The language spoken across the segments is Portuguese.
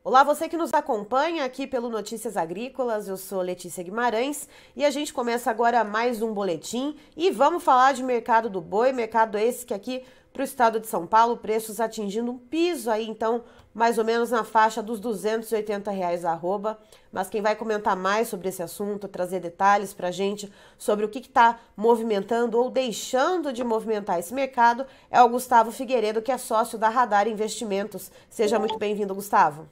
Olá, você que nos acompanha aqui pelo Notícias Agrícolas, eu sou Letícia Guimarães e a gente começa agora mais um boletim e vamos falar de mercado do boi, mercado esse que aqui para o estado de São Paulo, preços atingindo um piso aí, então, mais ou menos na faixa dos R$ 280 a arroba. Mas quem vai comentar mais sobre esse assunto, trazer detalhes para a gente sobre o que está movimentando ou deixando de movimentar esse mercado é o Gustavo Figueiredo, que é sócio da Radar Investimentos. Seja muito bem-vindo, Gustavo.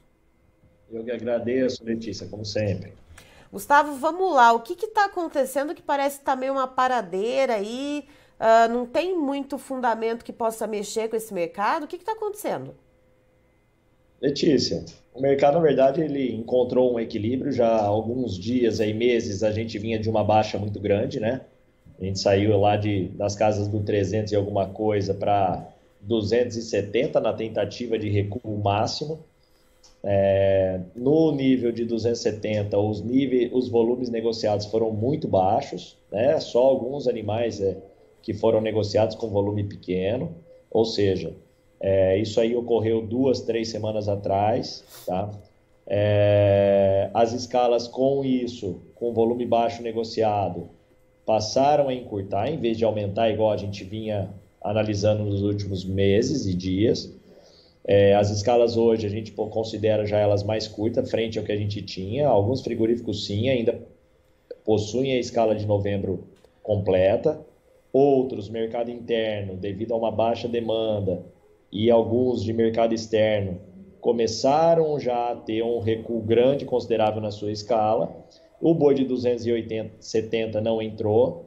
Eu que agradeço, Letícia, como sempre. Gustavo, vamos lá. O que está acontecendo que parece estar meio uma paradeira aí? Não tem muito fundamento que possa mexer com esse mercado? O que está acontecendo? Letícia, o mercado, na verdade, ele encontrou um equilíbrio já há alguns dias, aí meses, a gente vinha de uma baixa muito grande, né? A gente saiu lá das casas do 300 e alguma coisa para 270 na tentativa de recuo máximo. No nível de 270, os volumes negociados foram muito baixos, né? Só alguns animais que foram negociados com volume pequeno, ou seja, isso aí ocorreu 2, 3 semanas atrás, tá? As escalas com isso, com volume baixo negociado, passaram a encurtar, em vez de aumentar igual a gente vinha analisando nos últimos meses e dias. As escalas hoje a gente considera já elas mais curtas, frente ao que a gente tinha. Alguns frigoríficos sim, ainda possuem a escala de novembro completa. Outros, mercado interno, devido a uma baixa demanda, e alguns de mercado externo, começaram já a ter um recuo grande, considerável na sua escala. O boi de 270 não entrou.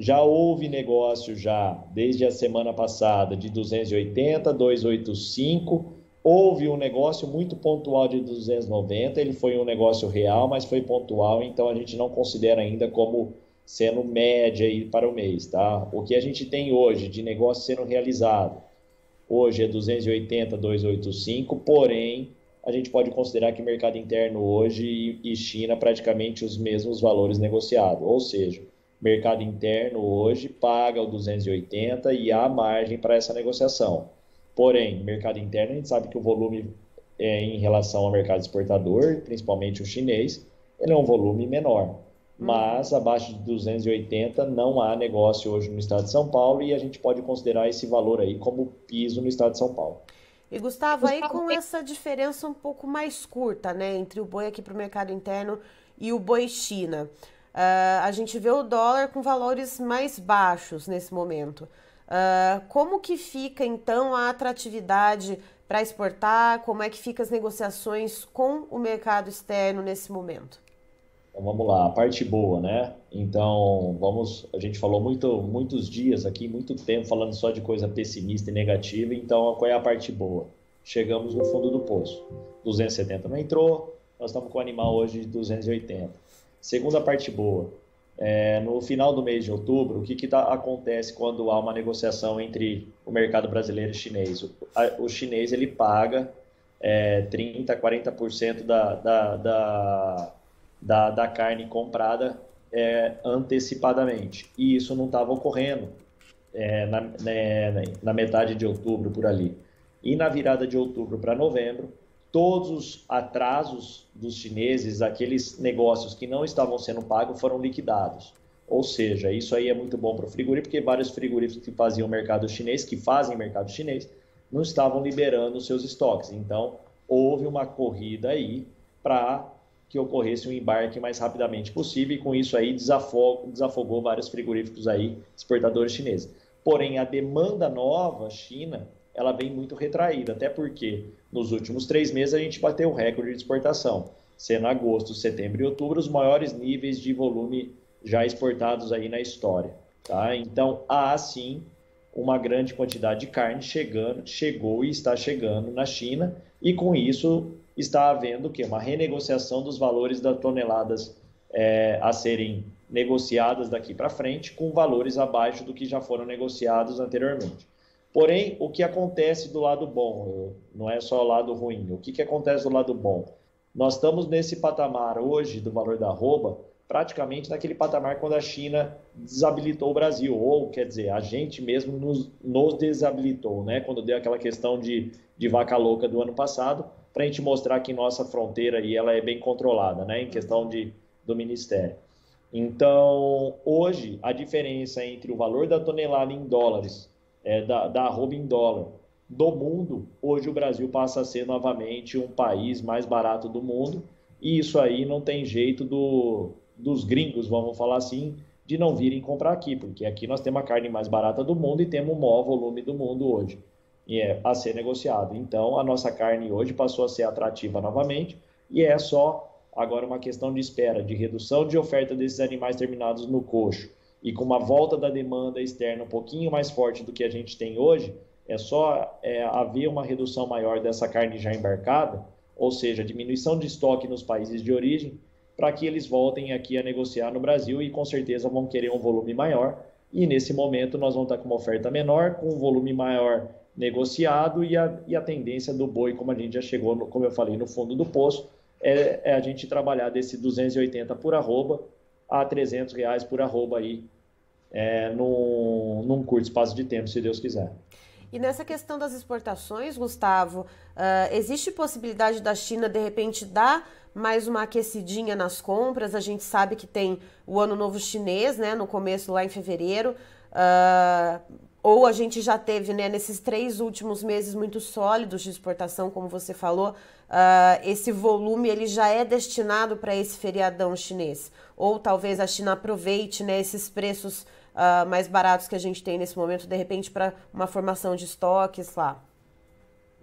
Já houve negócio já desde a semana passada de 280, 285. Houve um negócio muito pontual de 290. Ele foi um negócio real, mas foi pontual, então a gente não considera ainda como sendo média aí para o mês, tá? O que a gente tem hoje de negócio sendo realizado, hoje é 280, 285, porém a gente pode considerar que mercado interno hoje e China praticamente os mesmos valores negociados, ou seja, mercado interno hoje paga o 280 e há margem para essa negociação. Porém, mercado interno a gente sabe que o volume em relação ao mercado exportador, principalmente o chinês, ele é um volume menor. Mas abaixo de 280 não há negócio hoje no estado de São Paulo e a gente pode considerar esse valor aí como piso no estado de São Paulo. E Gustavo, aí com essa diferença um pouco mais curta, né, entre o boi aqui para o mercado interno e o boi China, a gente vê o dólar com valores mais baixos nesse momento. Como que fica então a atratividade para exportar? Como é que ficam as negociações com o mercado externo nesse momento? Então vamos lá, a parte boa, né? Então, a gente falou muitos dias aqui, muito tempo falando só de coisa pessimista e negativa, então qual é a parte boa? Chegamos no fundo do poço. 270 não entrou, nós estamos com o animal hoje de 280. Segunda parte boa, no final do mês de outubro, o que acontece quando há uma negociação entre o mercado brasileiro e chinês? O chinês ele paga 30, 40% da carne comprada antecipadamente. E isso não estava ocorrendo na metade de outubro, por ali. E na virada de outubro para novembro, todos os atrasos dos chineses, aqueles negócios que não estavam sendo pagos, foram liquidados. Ou seja, isso aí é muito bom para o frigorífico, porque vários frigoríficos que faziam mercado chinês, que fazem mercado chinês, não estavam liberando seus estoques. Então, houve uma corrida aí para que ocorresse um embarque mais rapidamente possível e com isso aí desafogou vários frigoríficos aí, exportadores chineses. Porém, a demanda nova, China, ela vem muito retraída, até porque nos últimos 3 meses a gente bateu o recorde de exportação, sendo agosto, setembro e outubro os maiores níveis de volume já exportados aí na história. Tá? Então, há sim uma grande quantidade de carne chegou e está chegando na China, e com isso está havendo o quê? Uma renegociação dos valores das toneladas a serem negociadas daqui para frente, com valores abaixo do que já foram negociados anteriormente. Porém, o que acontece do lado bom, não é só o lado ruim, o que acontece do lado bom? Nós estamos nesse patamar hoje do valor da arroba, praticamente naquele patamar quando a China desabilitou o Brasil, ou quer dizer, a gente mesmo nos desabilitou, né? Quando deu aquela questão de vaca louca do ano passado, para a gente mostrar que nossa fronteira aí, ela é bem controlada, né, em questão do Ministério. Então, hoje, a diferença entre o valor da tonelada em dólares, da arroba em dólar, do mundo, hoje o Brasil passa a ser novamente um país mais barato do mundo, e isso aí não tem jeito dos gringos, vamos falar assim, de não virem comprar aqui, porque aqui nós temos a carne mais barata do mundo e temos o maior volume do mundo hoje, e é a ser negociado. Então, a nossa carne hoje passou a ser atrativa novamente, e é só agora uma questão de espera, de redução de oferta desses animais terminados no coxo, e com uma volta da demanda externa um pouquinho mais forte do que a gente tem hoje, é só haver uma redução maior dessa carne já embarcada, ou seja, diminuição de estoque nos países de origem, para que eles voltem aqui a negociar no Brasil e com certeza vão querer um volume maior. E nesse momento nós vamos estar com uma oferta menor, com um volume maior negociado e a tendência do boi, como a gente já chegou, como eu falei, no fundo do poço, é a gente trabalhar desse 280 por arroba a R$ 300 por arroba aí, num curto espaço de tempo, se Deus quiser. E nessa questão das exportações, Gustavo, existe possibilidade da China, de repente, dar mais uma aquecidinha nas compras? A gente sabe que tem o Ano Novo Chinês, né, no começo, lá em fevereiro, ou a gente já teve, né, nesses 3 últimos meses muito sólidos de exportação, como você falou, esse volume ele já é destinado para esse feriadão chinês. Ou talvez a China aproveite, né, esses preços mais baratos que a gente tem nesse momento, de repente, para uma formação de estoques lá.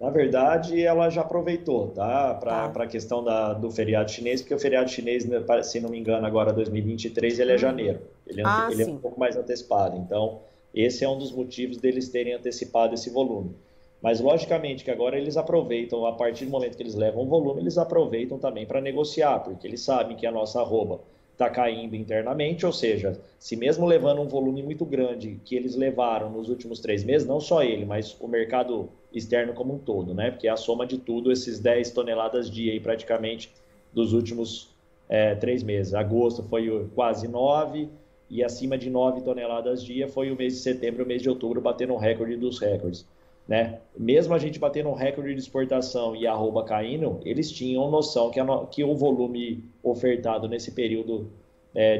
Na verdade, ela já aproveitou, tá? Tá. Para a questão do feriado chinês, porque o feriado chinês, né, se não me engano, agora 2023, ele é janeiro. Ele é um Sim. pouco mais antecipado. Então, esse é um dos motivos deles terem antecipado esse volume. Mas, logicamente, que agora eles aproveitam, a partir do momento que eles levam o volume, eles aproveitam também para negociar, porque eles sabem que a nossa arroba está caindo internamente, ou seja, se mesmo levando um volume muito grande que eles levaram nos últimos 3 meses, não só ele, mas o mercado externo como um todo, né? Porque é a soma de tudo, esses 10 toneladas dia aí praticamente dos últimos 3 meses. Agosto foi quase 9 e acima de 9 toneladas dia foi o mês de setembro, o mês de outubro, batendo um recorde dos recordes. Né? Mesmo a gente batendo um recorde de exportação e a arroba caindo, eles tinham noção que o volume ofertado nesse período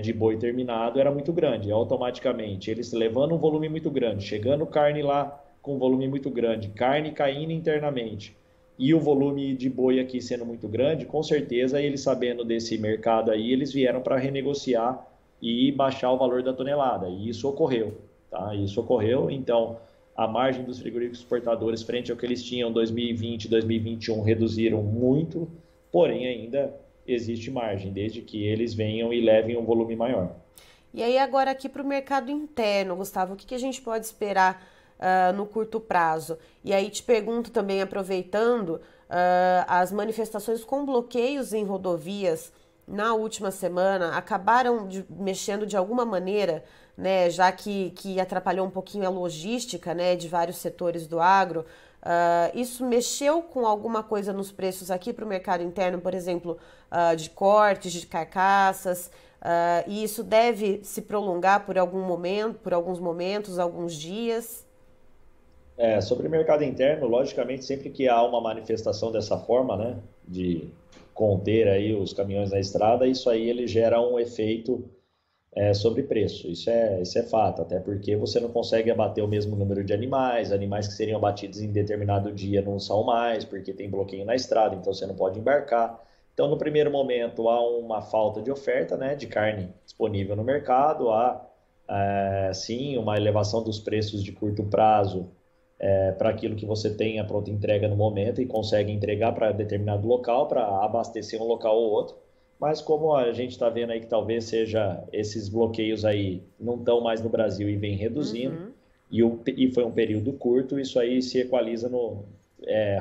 de boi terminado era muito grande. Automaticamente, eles levando um volume muito grande, chegando carne lá com um volume muito grande, carne caindo internamente e o volume de boi aqui sendo muito grande, com certeza eles sabendo desse mercado aí, eles vieram para renegociar e baixar o valor da tonelada. E isso ocorreu, tá? Isso ocorreu, então a margem dos frigoríficos exportadores frente ao que eles tinham em 2020 e 2021 reduziram muito, porém ainda existe margem, desde que eles venham e levem um volume maior. E aí agora aqui para o mercado interno, Gustavo, o que a gente pode esperar no curto prazo? E aí te pergunto também, aproveitando, as manifestações com bloqueios em rodovias na última semana acabaram mexendo de alguma maneira, né, já que atrapalhou um pouquinho a logística, né, de vários setores do agro. Isso mexeu com alguma coisa nos preços aqui para o mercado interno, por exemplo, de cortes, de carcaças, e isso deve se prolongar por algum momento, por alguns momentos, alguns dias? Sobre o mercado interno, logicamente, sempre que há uma manifestação dessa forma, né, de conter aí os caminhões na estrada, isso aí ele gera um efeito sobre preço. Isso é fato, até porque você não consegue abater o mesmo número de animais que seriam abatidos em determinado dia não são mais, porque tem bloqueio na estrada, então você não pode embarcar. Então, no primeiro momento, há uma falta de oferta, né, de carne disponível no mercado, há, sim, uma elevação dos preços de curto prazo para aquilo que você tem a pronta entrega no momento e consegue entregar para determinado local, para abastecer um local ou outro. Mas como a gente está vendo aí que talvez seja esses bloqueios aí não estão mais no Brasil e vem reduzindo, Uhum. e foi um período curto, isso aí se equaliza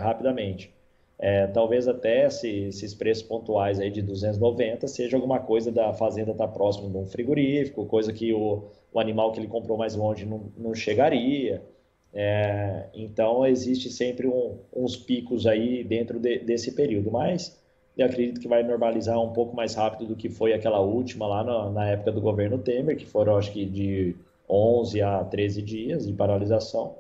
rapidamente. Talvez até esses preços pontuais aí de 290 seja alguma coisa da fazenda estar próximo de um frigorífico, coisa que o animal que ele comprou mais longe não chegaria. Então, existe sempre uns picos aí dentro desse período, mas eu acredito que vai normalizar um pouco mais rápido do que foi aquela última lá na época do governo Temer, que foram, acho que, de 11 a 13 dias de paralisação,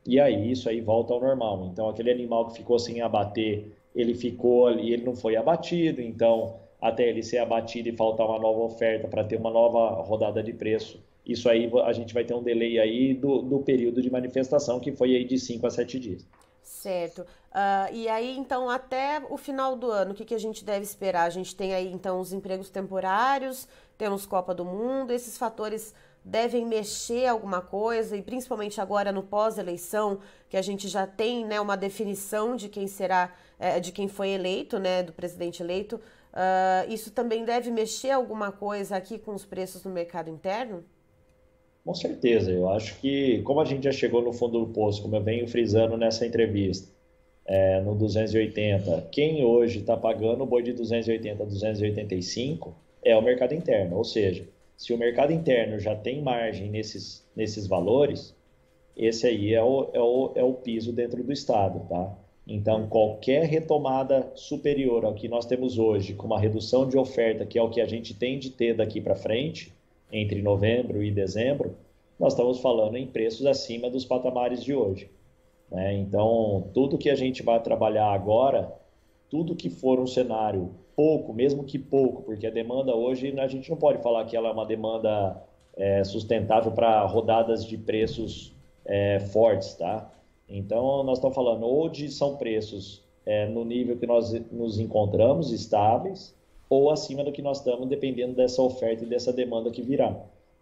e aí isso aí volta ao normal. Então, aquele animal que ficou sem abater ele ficou ali, ele não foi abatido, então até ele ser abatido e faltar uma nova oferta para ter uma nova rodada de preço, isso aí a gente vai ter um delay aí do período de manifestação, que foi aí de 5 a 7 dias. Certo. E aí, então, até o final do ano, o que a gente deve esperar? A gente tem aí, então, os empregos temporários, temos Copa do Mundo, esses fatores devem mexer alguma coisa, e principalmente agora no pós-eleição, que a gente já tem, né, uma definição de quem será, de quem foi eleito, né, do presidente eleito. Isso também deve mexer alguma coisa aqui com os preços no mercado interno? Com certeza, eu acho que, como a gente já chegou no fundo do poço, como eu venho frisando nessa entrevista, no 280, quem hoje está pagando o boi de 280 a 285 é o mercado interno, ou seja, se o mercado interno já tem margem nesses valores, esse aí é o piso dentro do Estado, tá? Então, qualquer retomada superior ao que nós temos hoje, com uma redução de oferta, que é o que a gente tem de ter daqui para frente, entre novembro e dezembro, nós estamos falando em preços acima dos patamares de hoje, né? Então, tudo que a gente vai trabalhar agora, tudo que for um cenário pouco, mesmo que pouco, porque a demanda hoje, a gente não pode falar que ela é uma demanda sustentável para rodadas de preços fortes, tá? Então, nós estamos falando, hoje são preços no nível que nós nos encontramos, estáveis, ou acima do que nós estamos, dependendo dessa oferta e dessa demanda que virá.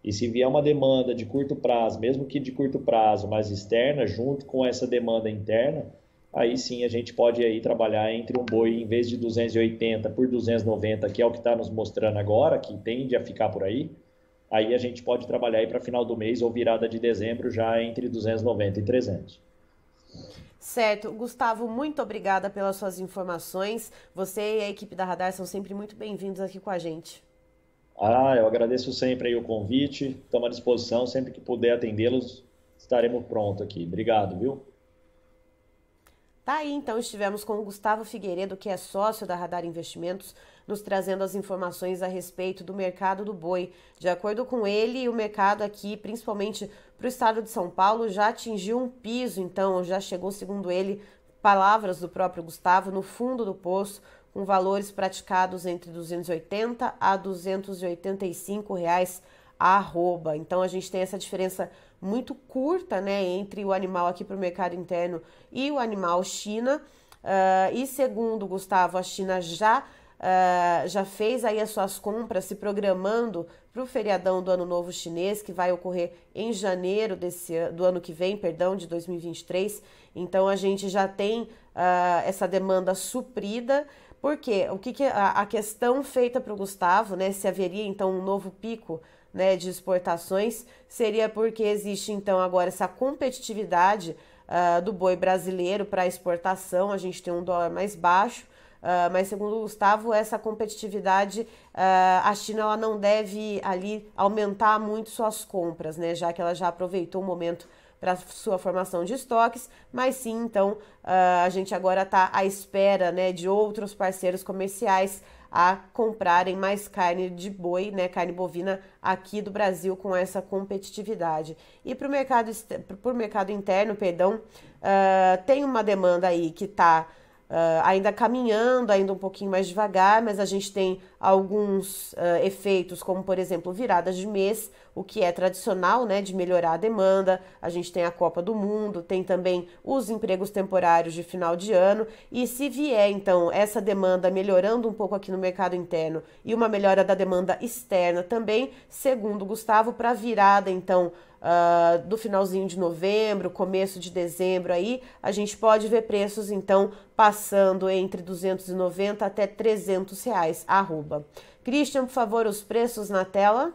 E se vier uma demanda de curto prazo, mesmo que de curto prazo, mas externa, junto com essa demanda interna, aí sim a gente pode aí trabalhar entre um boi, em vez de 280 por 290, que é o que está nos mostrando agora, que tende a ficar por aí a gente pode trabalhar aí para final do mês ou virada de dezembro já entre 290 e 300. Certo. Gustavo, muito obrigada pelas suas informações. Você e a equipe da Radar são sempre muito bem-vindos aqui com a gente. Eu agradeço sempre aí o convite, estamos à disposição, sempre que puder atendê-los, estaremos prontos aqui. Obrigado, viu? Tá aí, então, estivemos com o Gustavo Figueiredo, que é sócio da Radar Investimentos, nos trazendo as informações a respeito do mercado do boi. De acordo com ele, o mercado aqui, principalmente para o estado de São Paulo, já atingiu um piso, então já chegou, segundo ele, palavras do próprio Gustavo, no fundo do poço, com valores praticados entre 280 a 285 reais a arroba. Então a gente tem essa diferença muito curta, né, entre o animal aqui para o mercado interno e o animal China. E segundo o Gustavo, a China já fez aí as suas compras, se programando para o feriadão do Ano Novo Chinês, que vai ocorrer em janeiro do ano que vem, perdão, de 2023. Então a gente já tem essa demanda suprida. Porque a questão feita para o Gustavo, né, se haveria então um novo pico, né, de exportações, seria porque existe então agora essa competitividade do boi brasileiro para exportação. A gente tem um dólar mais baixo, mas segundo o Gustavo, essa competitividade, a China ela não deve ali aumentar muito suas compras, né, já que ela já aproveitou o momento para sua formação de estoques, mas sim, então, a gente agora está à espera, né, de outros parceiros comerciais a comprarem mais carne de boi, né, carne bovina aqui do Brasil com essa competitividade. E para o mercado interno, perdão, tem uma demanda aí que está ainda caminhando, ainda um pouquinho mais devagar, mas a gente tem alguns efeitos, como por exemplo viradas de mês, o que é tradicional, né, de melhorar a demanda. A gente tem a Copa do Mundo, tem também os empregos temporários de final de ano, e se vier então essa demanda melhorando um pouco aqui no mercado interno e uma melhora da demanda externa também, segundo o Gustavo, para a virada então do finalzinho de novembro, começo de dezembro aí, a gente pode ver preços então passando entre 290 até 300 reais a arroba. Christian, por favor, os preços na tela.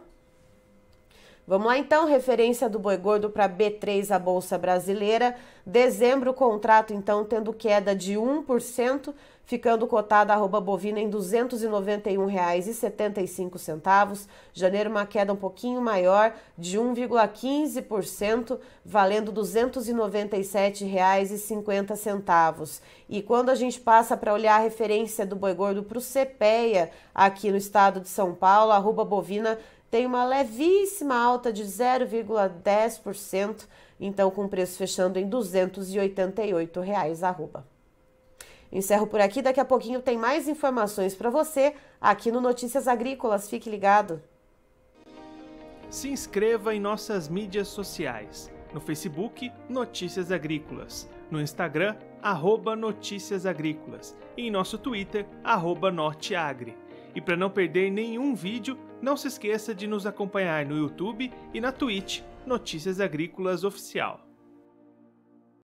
Vamos lá então, referência do boi gordo para B3, a Bolsa Brasileira. Dezembro, o contrato então tendo queda de 1%, ficando cotada a arroba bovina em R$ 291,75. Janeiro, uma queda um pouquinho maior, de 1,15%, valendo R$ 297,50. E quando a gente passa para olhar a referência do boi gordo para o CPEA, aqui no estado de São Paulo, a arroba bovina tem uma levíssima alta de 0,10%, então com o preço fechando em R$ 288 a arroba. Eu encerro por aqui, daqui a pouquinho tem mais informações para você aqui no Notícias Agrícolas. Fique ligado. Se inscreva em nossas mídias sociais. No Facebook, Notícias Agrícolas. No Instagram, @Notícias Agrícolas. E em nosso Twitter, @Norteagri. E para não perder nenhum vídeo, não se esqueça de nos acompanhar no YouTube e na Twitch, Notícias Agrícolas Oficial.